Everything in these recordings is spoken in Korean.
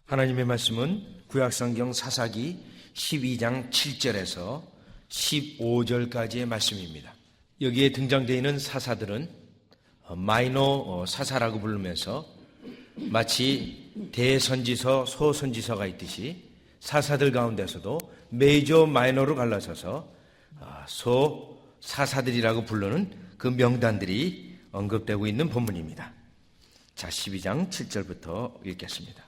하나님의 말씀은 구약성경 사사기 12장 7절에서 15절까지의 말씀입니다. 여기에 등장되어 있는 사사들은 마이너 사사라고 부르면서 마치 대선지서, 소선지서가 있듯이 사사들 가운데서도 메이저, 마이너로 갈라서서 소사사들이라고 부르는 그 명단들이 언급되고 있는 본문입니다. 자, 12장 7절부터 읽겠습니다.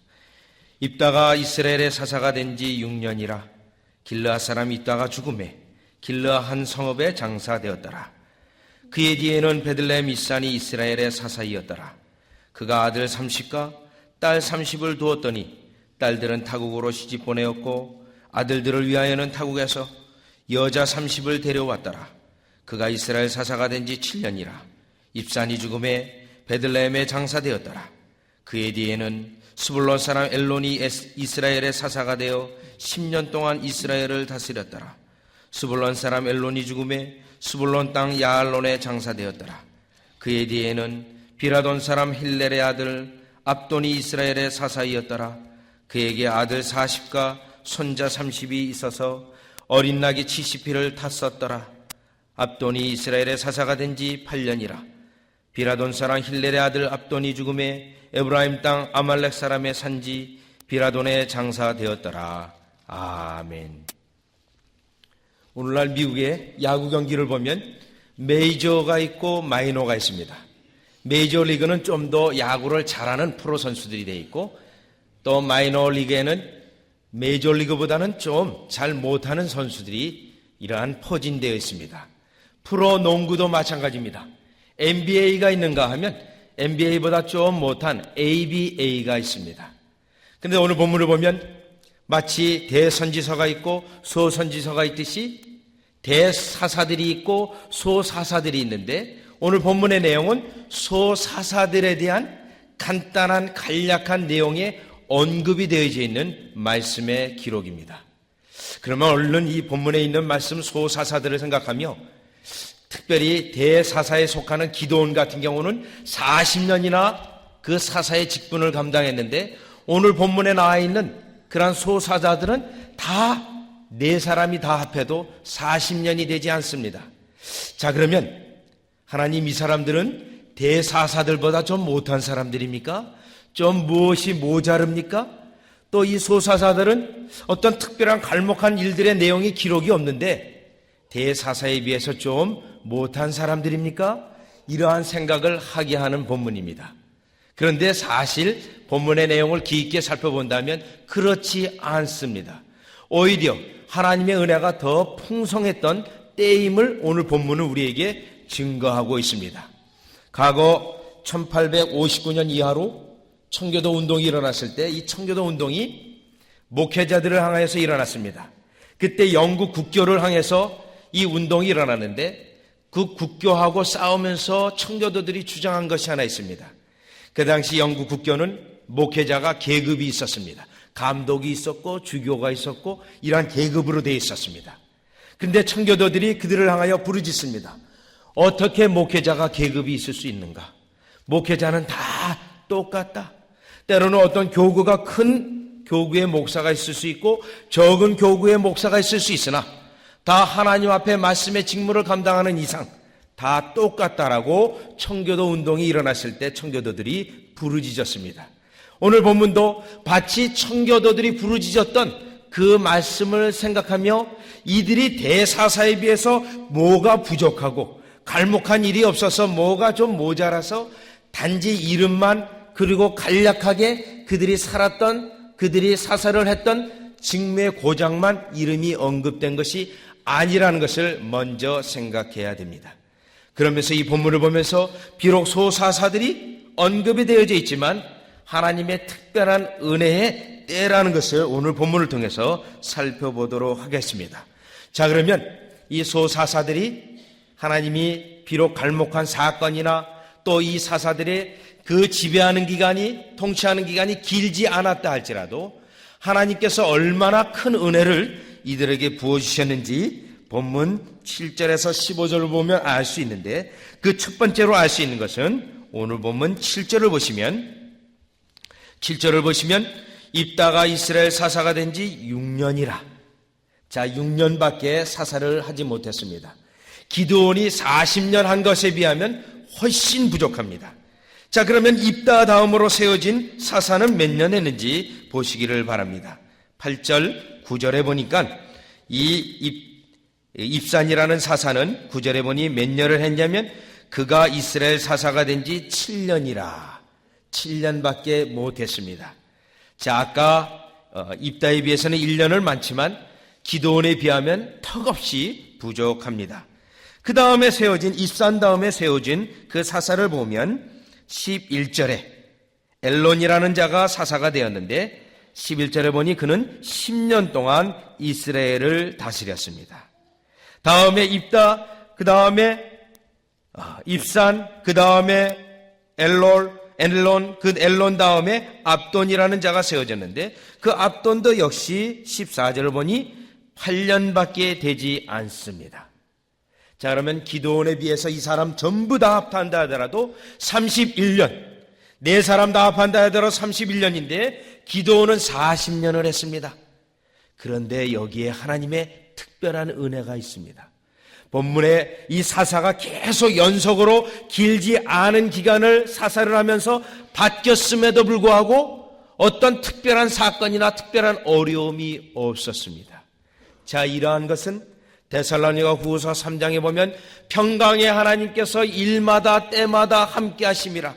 입다가 이스라엘의 사사가 된 지 6년이라 길르앗 사람 입다가 죽음에 길르앗 한 성읍에 장사되었더라. 그의 뒤에는 베들레헴 이산이 이스라엘의 사사이었더라. 그가 아들 30과 딸 30을 두었더니 딸들은 타국으로 시집 보내었고 아들들을 위하여는 타국에서 여자 30을 데려왔더라. 그가 이스라엘 사사가 된 지 7년이라 입산이 죽음에 베들레헴에 장사되었더라. 그의 뒤에는 스불론 사람 엘론이 이스라엘의 사사가 되어 10년 동안 이스라엘을 다스렸더라. 스불론 사람 엘론이 죽음에 스불론 땅 야알론에 장사되었더라. 그의 뒤에는 비라돈 사람 힐렐의 아들 압돈이 이스라엘의 사사이었더라. 그에게 아들 40과 손자 30이 있어서 어린 낙이 70匹를 탔었더라. 압돈이 이스라엘의 사사가 된 지 8년이라 비라돈 사람 힐렐의 아들 압돈이 죽음에 에브라임 땅 아말렉 사람의 산지 비라돈에 장사되었더라. 아멘. 오늘날 미국의 야구 경기를 보면 메이저가 있고 마이너가 있습니다. 메이저 리그는 좀 더 야구를 잘하는 프로 선수들이 되어 있고 또 마이너 리그에는 메이저 리그보다는 좀 잘 못하는 선수들이 이러한 포진되어 있습니다. 프로 농구도 마찬가지입니다. NBA가 있는가 하면 NBA보다 좀 못한 ABA가 있습니다. 그런데 오늘 본문을 보면 마치 대선지서가 있고 소선지서가 있듯이 대사사들이 있고 소사사들이 있는데 오늘 본문의 내용은 소사사들에 대한 간단한 간략한 내용의 언급이 되어져 있는 말씀의 기록입니다. 그러면 얼른 이 본문에 있는 말씀 소사사들을 생각하며 특별히 대사사에 속하는 기드온 같은 경우는 40년이나 그 사사의 직분을 감당했는데 오늘 본문에 나와 있는 그러한 소사자들은 다 네 사람이 다 합해도 40년이 되지 않습니다. 자, 그러면 하나님 이 사람들은 대사사들보다 좀 못한 사람들입니까? 좀 무엇이 모자릅니까? 또 이 소사사들은 어떤 특별한 갈목한 일들의 내용이 기록이 없는데 대사사에 비해서 좀 못한 사람들입니까? 이러한 생각을 하게 하는 본문입니다. 그런데 사실 본문의 내용을 깊게 살펴본다면 그렇지 않습니다. 오히려 하나님의 은혜가 더 풍성했던 때임을 오늘 본문은 우리에게 증거하고 있습니다. 과거 1859년 이하로 청교도 운동이 일어났을 때 이 청교도 운동이 목회자들을 향해서 일어났습니다. 그때 영국 국교를 향해서 이 운동이 일어났는데 그 국교하고 싸우면서 청교도들이 주장한 것이 하나 있습니다. 그 당시 영국 국교는 목회자가 계급이 있었습니다. 감독이 있었고 주교가 있었고 이러한 계급으로 되어 있었습니다. 그런데 청교도들이 그들을 향하여 부르짖습니다. 어떻게 목회자가 계급이 있을 수 있는가? 목회자는 다 똑같다. 때로는 어떤 교구가 큰 교구의 목사가 있을 수 있고 적은 교구의 목사가 있을 수 있으나 다 하나님 앞에 말씀의 직무를 감당하는 이상 다 똑같다라고 청교도 운동이 일어났을 때 청교도들이 부르짖었습니다. 오늘 본문도 마치 청교도들이 부르짖었던 그 말씀을 생각하며 이들이 대사사에 비해서 뭐가 부족하고 갈목한 일이 없어서 뭐가 좀 모자라서 단지 이름만 그리고 간략하게 그들이 살았던 그들이 사사를 했던 직무의 고장만 이름이 언급된 것이 아니라는 것을 먼저 생각해야 됩니다. 그러면서 이 본문을 보면서 비록 소사사들이 언급이 되어져 있지만 하나님의 특별한 은혜의 때라는 것을 오늘 본문을 통해서 살펴보도록 하겠습니다. 자, 그러면 이 소사사들이 하나님이 비록 갈목한 사건이나 또 이 사사들의 그 지배하는 기간이 통치하는 기간이 길지 않았다 할지라도 하나님께서 얼마나 큰 은혜를 이들에게 부어주셨는지 본문 7절에서 15절을 보면 알 수 있는데 그 첫 번째로 알 수 있는 것은 오늘 본문 7절을 보시면 입다가 이스라엘 사사가 된 지 6년이라. 자, 6년밖에 사사를 하지 못했습니다. 기드온이 40년 한 것에 비하면 훨씬 부족합니다. 자, 그러면 입다 다음으로 세워진 사사는 몇 년 했는지 보시기를 바랍니다. 8절, 9절에 보니까 입산이라는 사사는 9절에 보니 몇 년을 했냐면 그가 이스라엘 사사가 된 지 7년이라. 7년밖에 못했습니다. 자, 아까 입다에 비해서는 1년을 많지만 기드온에 비하면 턱없이 부족합니다. 그 다음에 세워진, 입산 다음에 세워진 그 사사를 보면 11절에 엘론이라는 자가 사사가 되었는데 11절에 보니 그는 10년 동안 이스라엘을 다스렸습니다. 다음에 입다, 그 다음에 입산, 그 다음에 엘론, 그 엘론 다음에 압돈이라는 자가 세워졌는데 그 압돈도 역시 14절을 보니 8년밖에 되지 않습니다. 자, 그러면 기드온에 비해서 이 사람 전부 다 합한다 하더라도 31년, 네 사람 다 합한다 하더라도 31년인데 기드온은 40년을 했습니다. 그런데 여기에 하나님의 특별한 은혜가 있습니다. 본문에 이 사사가 계속 연속으로 길지 않은 기간을 사사를 하면서 바뀌었음에도 불구하고 어떤 특별한 사건이나 특별한 어려움이 없었습니다. 자, 이러한 것은 데살로니가 후서 3장에 보면 평강의 하나님께서 일마다 때마다 함께 하심이라.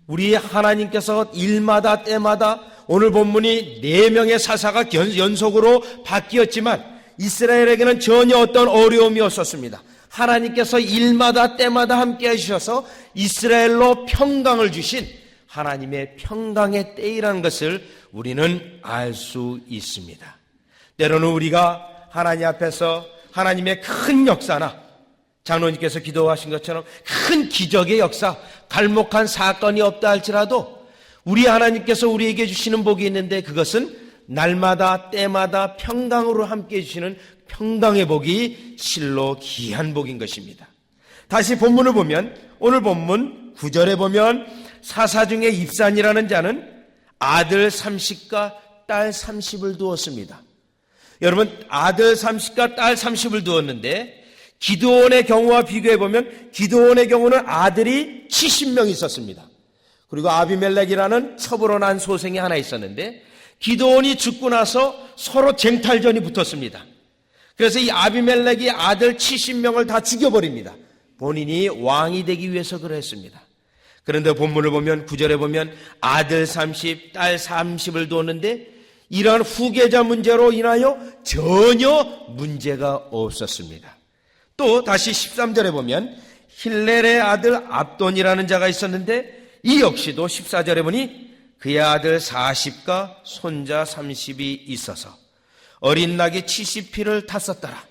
우리 하나님께서 일마다 때마다, 오늘 본문이 4명의 사사가 연속으로 바뀌었지만 이스라엘에게는 전혀 어떤 어려움이 없었습니다. 하나님께서 일마다 때마다 함께 해주셔서 이스라엘로 평강을 주신 하나님의 평강의 때이라는 것을 우리는 알 수 있습니다. 때로는 우리가 하나님 앞에서 하나님의 큰 역사나 장로님께서 기도하신 것처럼 큰 기적의 역사, 갈목한 사건이 없다 할지라도 우리 하나님께서 우리에게 주시는 복이 있는데 그것은 날마다 때마다 평강으로 함께해 주시는 평강의 복이 실로 귀한 복인 것입니다. 다시 본문을 보면 오늘 본문 9절에 보면 사사 중에 입산이라는 자는 아들 30과 딸 30을 두었습니다. 여러분, 아들 30과 딸 30을 두었는데 기드온의 경우와 비교해 보면 기드온의 경우는 아들이 70명 있었습니다. 그리고 아비멜렉이라는 첩으로 난 소생이 하나 있었는데 기드온이 죽고 나서 서로 쟁탈전이 붙었습니다. 그래서 이 아비멜렉이 아들 70명을 다 죽여버립니다. 본인이 왕이 되기 위해서 그랬습니다. 그런데 본문을 보면 9절에 보면 아들 30, 딸 30을 두었는데 이러한 후계자 문제로 인하여 전혀 문제가 없었습니다. 또 다시 13절에 보면 힐렐의 아들 압돈이라는 자가 있었는데 이 역시도 14절에 보니 그의 아들 40과 손자 30이 있어서 어린 낙이 70피를 탔었더라.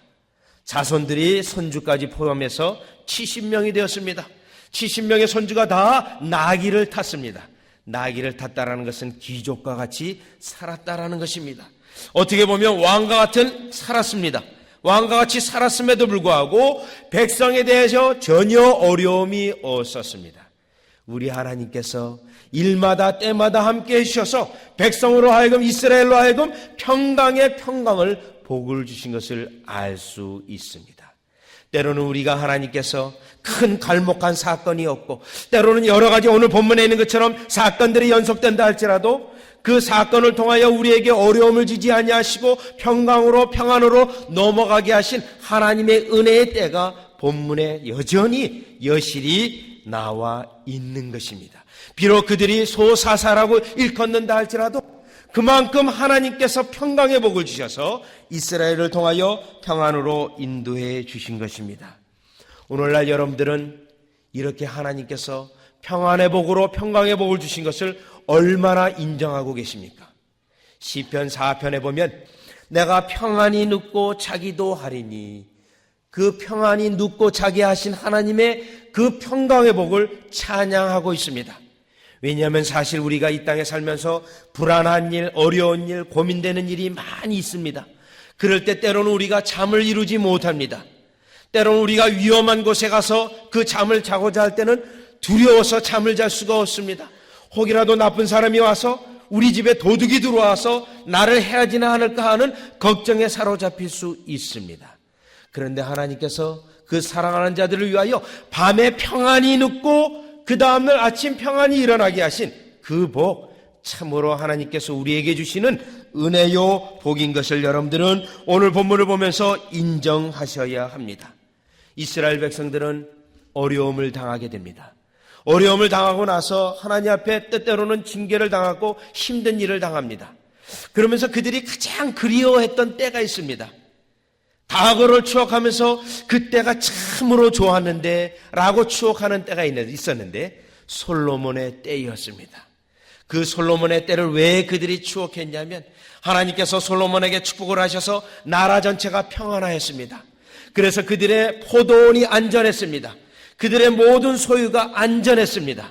자손들이 손주까지 포함해서 70명이 되었습니다. 70명의 손주가 다 나귀를 탔습니다. 나귀를 탔다라는 것은 귀족과 같이 살았다라는 것입니다. 어떻게 보면 왕과 같은 살았습니다. 왕과 같이 살았음에도 불구하고 백성에 대해서 전혀 어려움이 없었습니다. 우리 하나님께서 일마다 때마다 함께 해주셔서 백성으로 하여금 이스라엘로 하여금 평강의 평강을 복을 주신 것을 알 수 있습니다. 때로는 우리가 하나님께서 큰 갈목한 사건이 없고 때로는 여러 가지 오늘 본문에 있는 것처럼 사건들이 연속된다 할지라도 그 사건을 통하여 우리에게 어려움을 주지 아니하시고 평강으로 평안으로 넘어가게 하신 하나님의 은혜의 때가 본문에 여전히 여실히 나와 있는 것입니다. 비록 그들이 소사사라고 일컫는다 할지라도 그만큼 하나님께서 평강의 복을 주셔서 이스라엘을 통하여 평안으로 인도해 주신 것입니다. 오늘날 여러분들은 이렇게 하나님께서 평안의 복으로 평강의 복을 주신 것을 얼마나 인정하고 계십니까? 시편 4편에 보면 내가 평안히 눕고 자기도 하리니 그 평안히 눕고 자기 하신 하나님의 그 평강의 복을 찬양하고 있습니다. 왜냐하면 사실 우리가 이 땅에 살면서 불안한 일, 어려운 일, 고민되는 일이 많이 있습니다. 그럴 때 때로는 우리가 잠을 이루지 못합니다. 때로는 우리가 위험한 곳에 가서 그 잠을 자고자 할 때는 두려워서 잠을 잘 수가 없습니다. 혹이라도 나쁜 사람이 와서 우리 집에 도둑이 들어와서 나를 해하지나 않을까 하는 걱정에 사로잡힐 수 있습니다. 그런데 하나님께서 그 사랑하는 자들을 위하여 밤에 평안이 눕고 그 다음날 아침 평안이 일어나게 하신 그 복, 참으로 하나님께서 우리에게 주시는 은혜요 복인 것을 여러분들은 오늘 본문을 보면서 인정하셔야 합니다. 이스라엘 백성들은 어려움을 당하게 됩니다. 어려움을 당하고 나서 하나님 앞에 때때로는 징계를 당하고 힘든 일을 당합니다. 그러면서 그들이 가장 그리워했던 때가 있습니다. 과거를 추억하면서 그때가 참으로 좋았는데 라고 추억하는 때가 있었는데 솔로몬의 때였습니다. 그 솔로몬의 때를 왜 그들이 추억했냐면 하나님께서 솔로몬에게 축복을 하셔서 나라 전체가 평안하였습니다. 그래서 그들의 포도원이 안전했습니다. 그들의 모든 소유가 안전했습니다.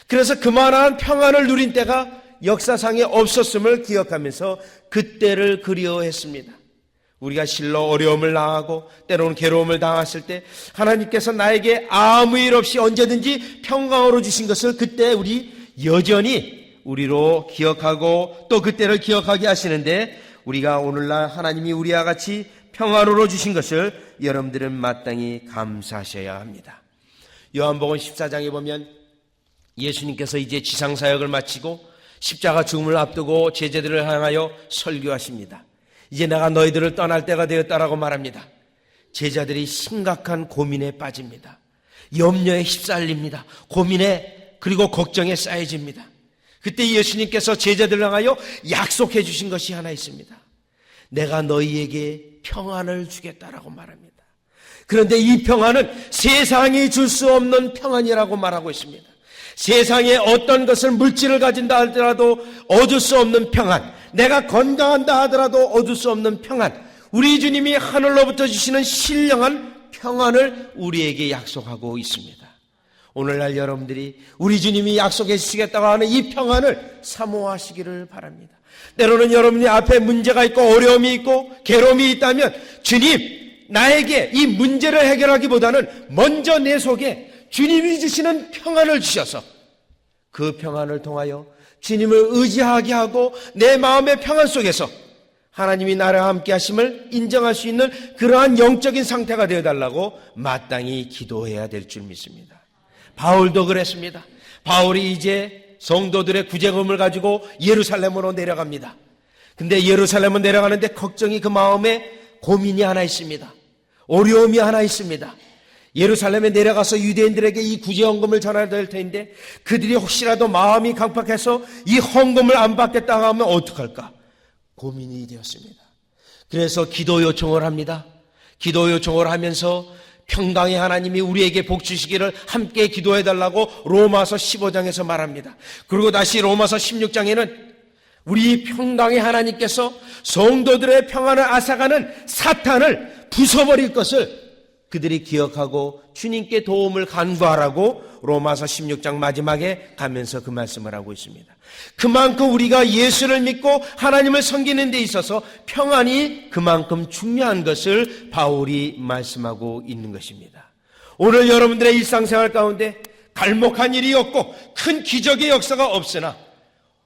그래서 그만한 평안을 누린 때가 역사상에 없었음을 기억하면서 그때를 그리워했습니다. 우리가 실로 어려움을 당하고 때로는 괴로움을 당했을 때 하나님께서 나에게 아무 일 없이 언제든지 평강으로 주신 것을 그때 우리 여전히 우리로 기억하고 또 그때를 기억하게 하시는데 우리가 오늘날 하나님이 우리와 같이 평안으로 주신 것을 여러분들은 마땅히 감사하셔야 합니다. 요한복음 14장에 보면 예수님께서 이제 지상사역을 마치고 십자가 죽음을 앞두고 제자들을 향하여 설교하십니다. 이제 내가 너희들을 떠날 때가 되었다라고 말합니다. 제자들이 심각한 고민에 빠집니다. 염려에 휩쓸립니다. 고민에 그리고 걱정에 쌓여집니다. 그때 예수님께서 제자들을 향하여 약속해 주신 것이 하나 있습니다. 내가 너희에게 평안을 주겠다라고 말합니다. 그런데 이 평안은 세상이 줄 수 없는 평안이라고 말하고 있습니다. 세상에 어떤 것을 물질을 가진다 하더라도 얻을 수 없는 평안, 내가 건강한다 하더라도 얻을 수 없는 평안, 우리 주님이 하늘로부터 주시는 신령한 평안을 우리에게 약속하고 있습니다. 오늘날 여러분들이 우리 주님이 약속해 주시겠다고 하는 이 평안을 사모하시기를 바랍니다. 때로는 여러분이 앞에 문제가 있고 어려움이 있고 괴로움이 있다면 주님, 나에게 이 문제를 해결하기보다는 먼저 내 속에 주님이 주시는 평안을 주셔서 그 평안을 통하여 주님을 의지하게 하고 내 마음의 평안 속에서 하나님이 나와 함께 하심을 인정할 수 있는 그러한 영적인 상태가 되어달라고 마땅히 기도해야 될 줄 믿습니다. 바울도 그랬습니다. 바울이 이제 성도들의 구제금을 가지고 예루살렘으로 내려갑니다. 근데 예루살렘으로 내려가는데 걱정이 그 마음에 고민이 하나 있습니다. 어려움이 하나 있습니다. 예루살렘에 내려가서 유대인들에게 이 구제헌금을 전해야 될 텐데 그들이 혹시라도 마음이 강팍해서 이 헌금을 안 받겠다 하면 어떡할까? 고민이 되었습니다. 그래서 기도 요청을 합니다. 기도 요청을 하면서 평강의 하나님이 우리에게 복 주시기를 함께 기도해달라고 로마서 15장에서 말합니다. 그리고 다시 로마서 16장에는 우리 평강의 하나님께서 성도들의 평안을 앗아가는 사탄을 부숴버릴 것을 그들이 기억하고 주님께 도움을 간구하라고 로마서 16장 마지막에 가면서 그 말씀을 하고 있습니다. 그만큼 우리가 예수를 믿고 하나님을 섬기는 데 있어서 평안이 그만큼 중요한 것을 바울이 말씀하고 있는 것입니다. 오늘 여러분들의 일상생활 가운데 갈목한 일이 없고 큰 기적의 역사가 없으나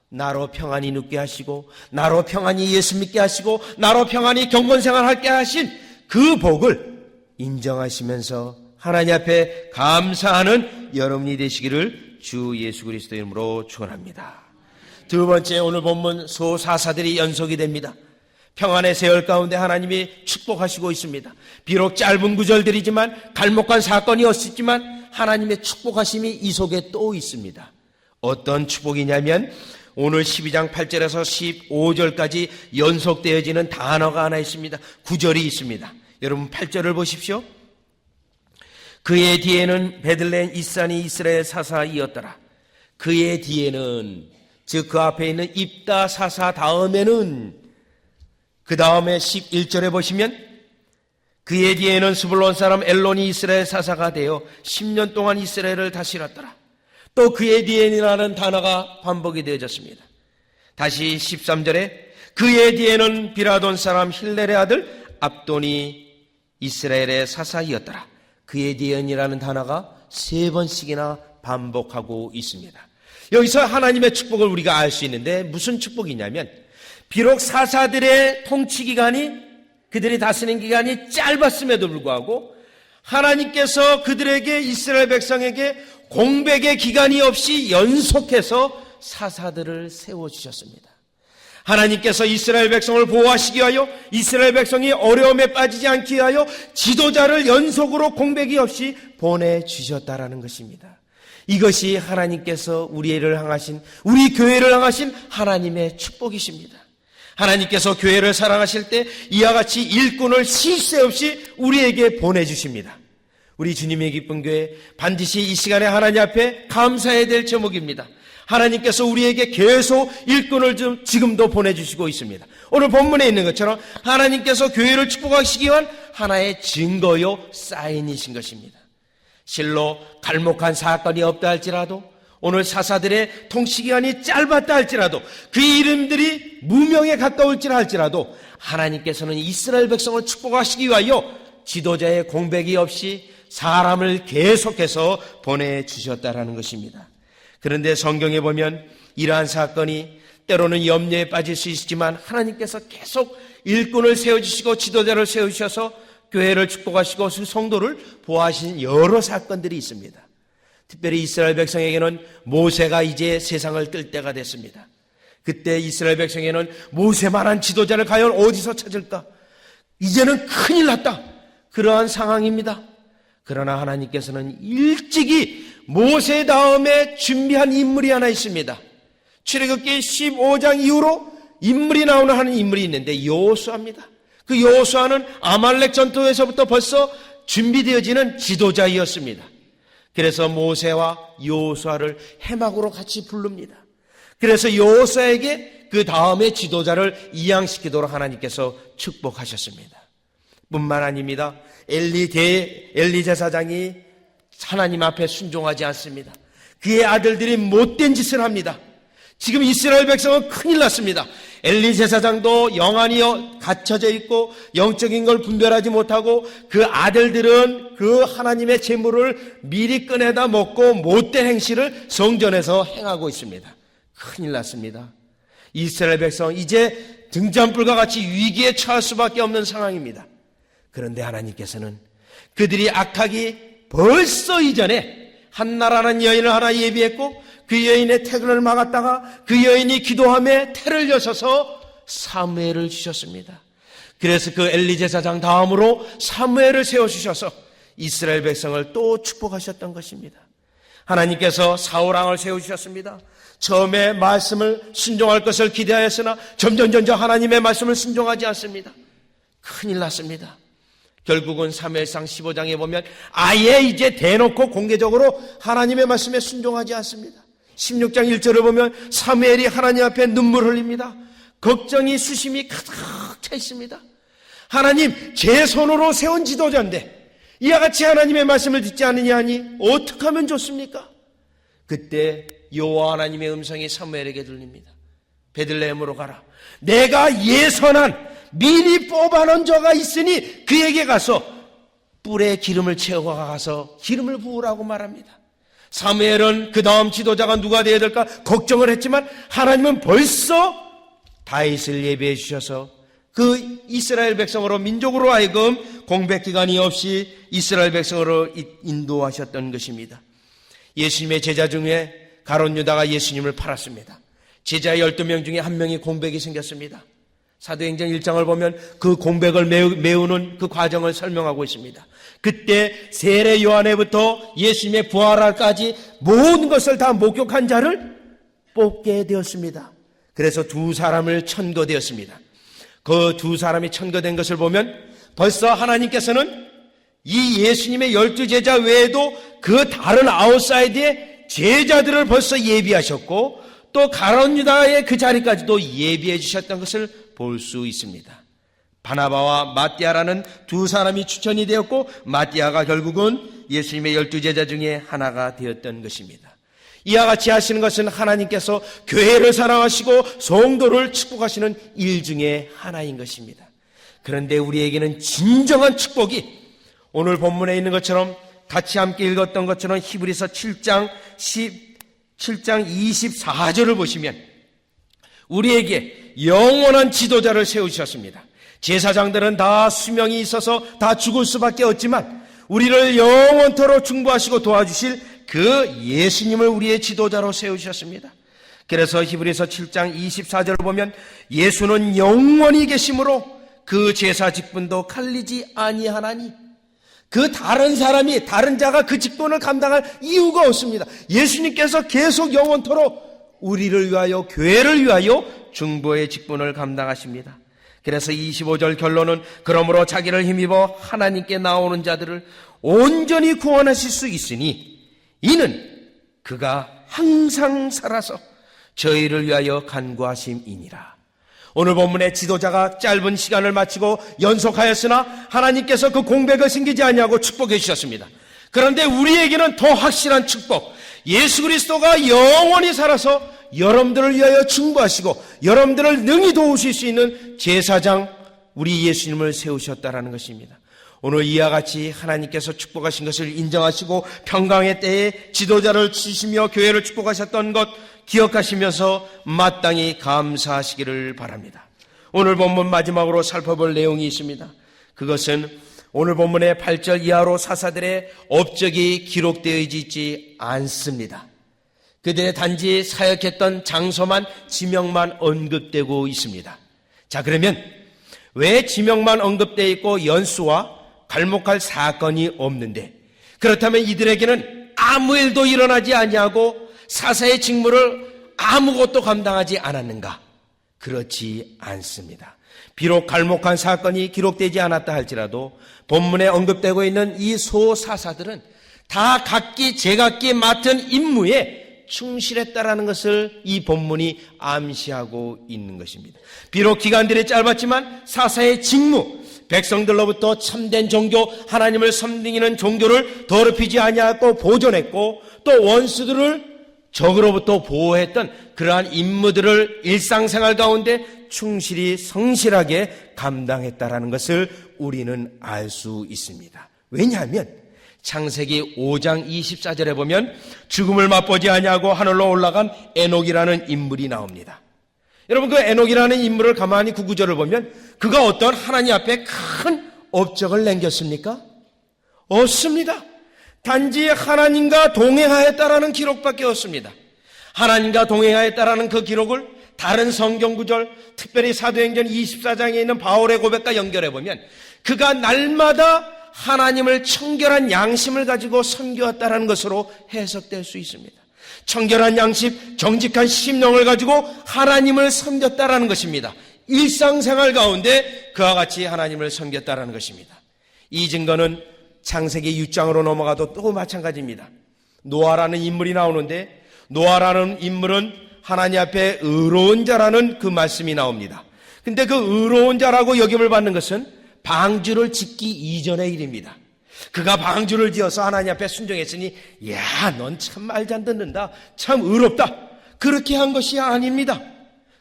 나로 평안히 눕게 하시고 나로 평안히 예수 믿게 하시고 나로 평안히 경건생활하게 하신 그 복을 인정하시면서 하나님 앞에 감사하는 여러분이 되시기를 주 예수 그리스도 이름으로 축원합니다. 두 번째, 오늘 본문 소사사들이 연속이 됩니다. 평안의 세월 가운데 하나님이 축복하시고 있습니다. 비록 짧은 구절들이지만 갈목한 사건이 없었지만 하나님의 축복하심이 이 속에 또 있습니다. 어떤 축복이냐면 오늘 12장 8절에서 15절까지 연속되어지는 단어가 하나 있습니다. 구절이 있습니다. 여러분 8절을 보십시오. 그의 뒤에는 베들레헴 이산이 이스라엘 사사이었더라. 그의 뒤에는, 즉 그 앞에 있는 입다 사사 다음에는, 그 다음에 11절에 보시면 그의 뒤에는 스불론 사람 엘론이 이스라엘 사사가 되어 10년 동안 이스라엘을 다스렸더라. 또 그의 뒤에라는 단어가 반복이 되어졌습니다. 다시 13절에 그의 뒤에는 비라돈 사람 힐렐의 아들 압돈이 이스라엘의 사사이었더라. 그의 뒤에라는 단어가 3번씩이나 반복하고 있습니다. 여기서 하나님의 축복을 우리가 알 수 있는데 무슨 축복이냐면, 비록 사사들의 통치 기간이, 그들이 다스리는 기간이 짧았음에도 불구하고 하나님께서 그들에게, 이스라엘 백성에게 공백의 기간이 없이 연속해서 사사들을 세워주셨습니다. 하나님께서 이스라엘 백성을 보호하시기 위하여, 이스라엘 백성이 어려움에 빠지지 않기 위하여 지도자를 연속으로 공백이 없이 보내주셨다라는 것입니다. 이것이 하나님께서 우리를 향하신, 우리 교회를 향하신 하나님의 축복이십니다. 하나님께서 교회를 사랑하실 때 이와 같이 일꾼을 쉴 새 없이 우리에게 보내주십니다. 우리 주님의 기쁜 교회, 반드시 이 시간에 하나님 앞에 감사해야 될 제목입니다. 하나님께서 우리에게 계속 일꾼을 지금도 보내주시고 있습니다. 오늘 본문에 있는 것처럼 하나님께서 교회를 축복하시기 위한 하나의 증거요 사인이신 것입니다. 실로 갈목한 사건이 없다 할지라도, 오늘 사사들의 통치기간이 짧았다 할지라도, 그 이름들이 무명에 가까울지라 할지라도 하나님께서는 이스라엘 백성을 축복하시기 위하여 지도자의 공백이 없이 사람을 계속해서 보내주셨다라는 것입니다. 그런데 성경에 보면 이러한 사건이 때로는 염려에 빠질 수 있지만 하나님께서 계속 일꾼을 세워주시고 지도자를 세우셔서 교회를 축복하시고 성도를 보호하신 여러 사건들이 있습니다. 특별히 이스라엘 백성에게는 모세가 이제 세상을 뜰 때가 됐습니다. 그때 이스라엘 백성에게는 모세만한 지도자를 과연 어디서 찾을까? 이제는 큰일 났다, 그러한 상황입니다. 그러나 하나님께서는 일찍이 모세 다음에 준비한 인물이 하나 있습니다. 출애굽기 15장 이후로 인물이 나오는 한 인물이 있는데 여호수아입니다. 그 여호수아는 아말렉 전투에서부터 벌써 준비되어지는 지도자이었습니다. 그래서 모세와 여호수아를 해막으로 같이 부릅니다. 그래서 여호수아에게 그 다음에 지도자를 이양시키도록 하나님께서 축복하셨습니다. 뿐만 아닙니다. 엘리 제사장이 하나님 앞에 순종하지 않습니다. 그의 아들들이 못된 짓을 합니다. 지금 이스라엘 백성은 큰일 났습니다. 엘리 제사장도 영안이 갇혀져 있고 영적인 걸 분별하지 못하고, 그 아들들은 그 하나님의 제물을 미리 꺼내다 먹고 못된 행실을 성전에서 행하고 있습니다. 큰일 났습니다. 이스라엘 백성 이제 등잔불과 같이 위기에 처할 수밖에 없는 상황입니다. 그런데 하나님께서는 그들이 악하기 벌써 이전에 한나라는 여인을 하나 예비했고, 그 여인의 퇴근을 막았다가 그 여인이 기도함에 태를 여셔서 사무엘을 주셨습니다. 그래서 그 엘리 제사장 다음으로 사무엘을 세워주셔서 이스라엘 백성을 또 축복하셨던 것입니다. 하나님께서 사울 왕을 세우셨습니다. 처음에 말씀을 순종할 것을 기대하였으나 점점 하나님의 말씀을 순종하지 않습니다. 큰일 났습니다. 결국은 사무엘상 15장에 보면 아예 이제 대놓고 공개적으로 하나님의 말씀에 순종하지 않습니다. 16장 1절을 보면 사무엘이 하나님 앞에 눈물을 흘립니다. 걱정이 수심이 가득 차 있습니다. 하나님, 제 손으로 세운 지도자인데 이와 같이 하나님의 말씀을 듣지 않느냐 하니 어떻게 하면 좋습니까? 그때 여호와 하나님의 음성이 사무엘에게 들립니다. 베들레헴으로 가라. 내가 예선한 미리 뽑아놓은 자가 있으니 그에게 가서 뿔에 기름을 채워 가서 기름을 부으라고 말합니다. 사무엘은 그 다음 지도자가 누가 되어야 될까 걱정을 했지만 하나님은 벌써 다윗을 예비해 주셔서 그 이스라엘 백성으로, 민족으로 하여금 공백기간이 없이 이스라엘 백성으로 인도하셨던 것입니다. 예수님의 제자 중에 가룟 유다가 예수님을 팔았습니다. 제자 12명 중에 한 명이 공백이 생겼습니다. 사도행전 1장을 보면 그 공백을 메우는 그 과정을 설명하고 있습니다. 그때 세례 요한에부터 예수님의 부활까지 모든 것을 다 목격한 자를 뽑게 되었습니다. 그래서 두 사람을 천거되었습니다. 그 두 사람이 천거된 것을 보면 벌써 하나님께서는 이 예수님의 12제자 외에도 그 다른 아웃사이드의 제자들을 벌써 예비하셨고, 또 가룟 유다의 그 자리까지도 예비해 주셨던 것을 볼 수 있습니다. 바나바와 마띠아라는 두 사람이 추천이 되었고, 마띠아가 결국은 예수님의 12제자 중에 하나가 되었던 것입니다. 이와 같이 하시는 것은 하나님께서 교회를 사랑하시고 성도를 축복하시는 일 중에 하나인 것입니다. 그런데 우리에게는 진정한 축복이 오늘 본문에 있는 것처럼, 같이 함께 읽었던 것처럼 히브리서 7장 7장 24절을 보시면 우리에게 영원한 지도자를 세우셨습니다. 제사장들은 다 수명이 있어서 다 죽을 수밖에 없지만 우리를 영원토록 중보하시고 도와주실 그 예수님을 우리의 지도자로 세우셨습니다. 그래서 히브리서 7장 24절을 보면 예수는 영원히 계심으로 그 제사 직분도 칼리지 아니하나니, 그 다른 사람이, 다른 자가 그 직분을 감당할 이유가 없습니다. 예수님께서 계속 영원토록 우리를 위하여, 교회를 위하여 중보의 직분을 감당하십니다. 그래서 25절 결론은 그러므로 자기를 힘입어 하나님께 나오는 자들을 온전히 구원하실 수 있으니 이는 그가 항상 살아서 저희를 위하여 간구하심이니라. 오늘 본문의 지도자가 짧은 시간을 마치고 연속하였으나 하나님께서 그 공백을 숨기지 아니하고 축복해 주셨습니다. 그런데 우리에게는 더 확실한 축복, 예수 그리스도가 영원히 살아서 여러분들을 위하여 중보하시고 여러분들을 능히 도우실 수 있는 제사장 우리 예수님을 세우셨다라는 것입니다. 오늘 이와 같이 하나님께서 축복하신 것을 인정하시고 평강의 때에 지도자를 주시며 교회를 축복하셨던 것 기억하시면서 마땅히 감사하시기를 바랍니다. 오늘 본문 마지막으로 살펴볼 내용이 있습니다. 그것은 오늘 본문의 8절 이하로 사사들의 업적이 기록되어 있지 않습니다. 그들의 단지 사역했던 장소만, 지명만 언급되고 있습니다. 자, 그러면 왜 지명만 언급되어 있고 연수와 갈목할 사건이 없는데, 그렇다면 이들에게는 아무 일도 일어나지 아니하고 사사의 직무를 아무것도 감당하지 않았는가? 그렇지 않습니다. 비록 갈목한 사건이 기록되지 않았다 할지라도 본문에 언급되고 있는 이 소사사들은 다 각기 제각기 맡은 임무에 충실했다라는 것을 이 본문이 암시하고 있는 것입니다. 비록 기간들이 짧았지만 사사의 직무, 백성들로부터 참된 종교, 하나님을 섬기는 종교를 더럽히지 아니하고 보존했고 또 원수들을 적으로부터 보호했던 그러한 임무들을 일상생활 가운데 충실히 성실하게 감당했다라는 것을 우리는 알 수 있습니다. 왜냐하면 창세기 5장 24절에 보면 죽음을 맛보지 아니하고 하늘로 올라간 에녹이라는 인물이 나옵니다. 여러분, 그 에녹이라는 인물을 가만히 그 구절을 보면 그가 어떤 하나님 앞에 큰 업적을 남겼습니까? 없습니다. 단지 하나님과 동행하였다라는 기록밖에 없습니다. 하나님과 동행하였다라는 그 기록을 다른 성경 구절, 특별히 사도행전 24장에 있는 바울의 고백과 연결해 보면 그가 날마다 하나님을 청결한 양심을 가지고 섬겨왔다라는 것으로 해석될 수 있습니다. 청결한 양심, 정직한 심령을 가지고 하나님을 섬겼다라는 것입니다. 일상생활 가운데 그와 같이 하나님을 섬겼다라는 것입니다. 이 증거는 창세기 6장으로 넘어가도 또 마찬가지입니다. 노아라는 인물이 나오는데 노아라는 인물은 하나님 앞에 의로운 자라는 그 말씀이 나옵니다. 근데 그 의로운 자라고 여김을 받는 것은 방주를 짓기 이전의 일입니다. 그가 방주를 지어서 하나님 앞에 순종했으니 야, 넌 참 말 잘 듣는다, 참 의롭다, 그렇게 한 것이 아닙니다.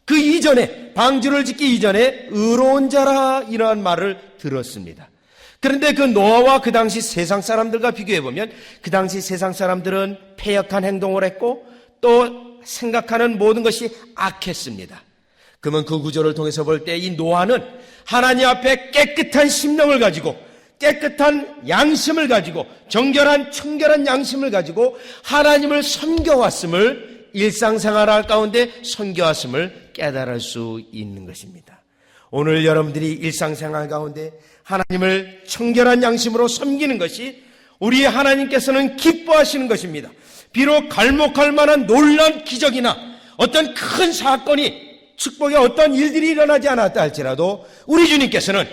그 이전에, 방주를 짓기 이전에 의로운 자라 이러한 말을 들었습니다. 그런데 그 노아와 그 당시 세상 사람들과 비교해보면 그 당시 세상 사람들은 패역한 행동을 했고 또 생각하는 모든 것이 악했습니다. 그러면 그 구절을 통해서 볼 때 이 노아는 하나님 앞에 깨끗한 심령을 가지고 깨끗한 양심을 가지고 정결한 청결한 양심을 가지고 하나님을 섬겨왔음을, 일상생활 가운데 섬겨왔음을 깨달을 수 있는 것입니다. 오늘 여러분들이 일상생활 가운데 하나님을 청결한 양심으로 섬기는 것이 우리 하나님께서는 기뻐하시는 것입니다. 비록 갈목할 만한 놀라운 기적이나 어떤 큰 사건이, 축복의 어떤 일들이 일어나지 않았다 할지라도 우리 주님께서는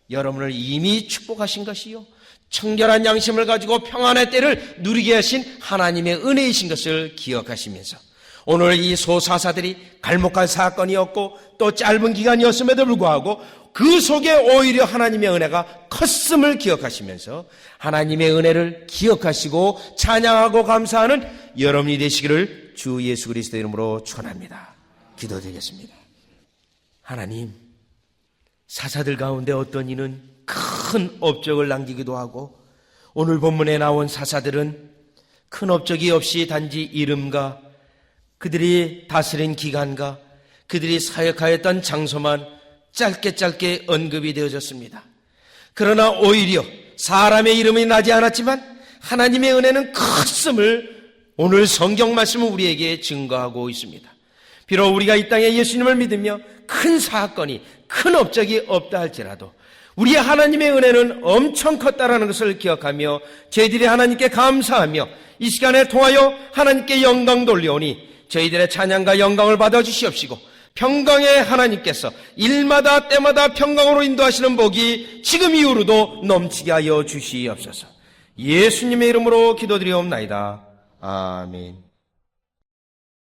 여러분을 이미 축복하신 것이요, 청결한 양심을 가지고 평안의 때를 누리게 하신 하나님의 은혜이신 것을 기억하시면서 오늘 이 소사사들이 갈목할 사건이었고 또 짧은 기간이었음에도 불구하고 그 속에 오히려 하나님의 은혜가 컸음을 기억하시면서 하나님의 은혜를 기억하시고 찬양하고 감사하는 여러분이 되시기를 주 예수 그리스도 이름으로 축원합니다. 기도드리겠습니다. 하나님, 사사들 가운데 어떤 이는 큰 업적을 남기기도 하고 오늘 본문에 나온 사사들은 큰 업적이 없이 단지 이름과 그들이 다스린 기간과 그들이 사역하였던 장소만 짧게 언급이 되어졌습니다. 그러나 오히려 사람의 이름이 나지 않았지만 하나님의 은혜는 컸음을 오늘 성경 말씀은 우리에게 증거하고 있습니다. 비록 우리가 이 땅에 예수님을 믿으며 큰 사건이, 큰 업적이 없다 할지라도 우리의 하나님의 은혜는 엄청 컸다라는 것을 기억하며 저희들이 하나님께 감사하며 이 시간에 통하여 하나님께 영광 돌려오니 저희들의 찬양과 영광을 받아주시옵시고 평강의 하나님께서 일마다 때마다 평강으로 인도하시는 복이 지금 이후로도 넘치게 하여 주시옵소서. 예수님의 이름으로 기도드리옵나이다. 아멘.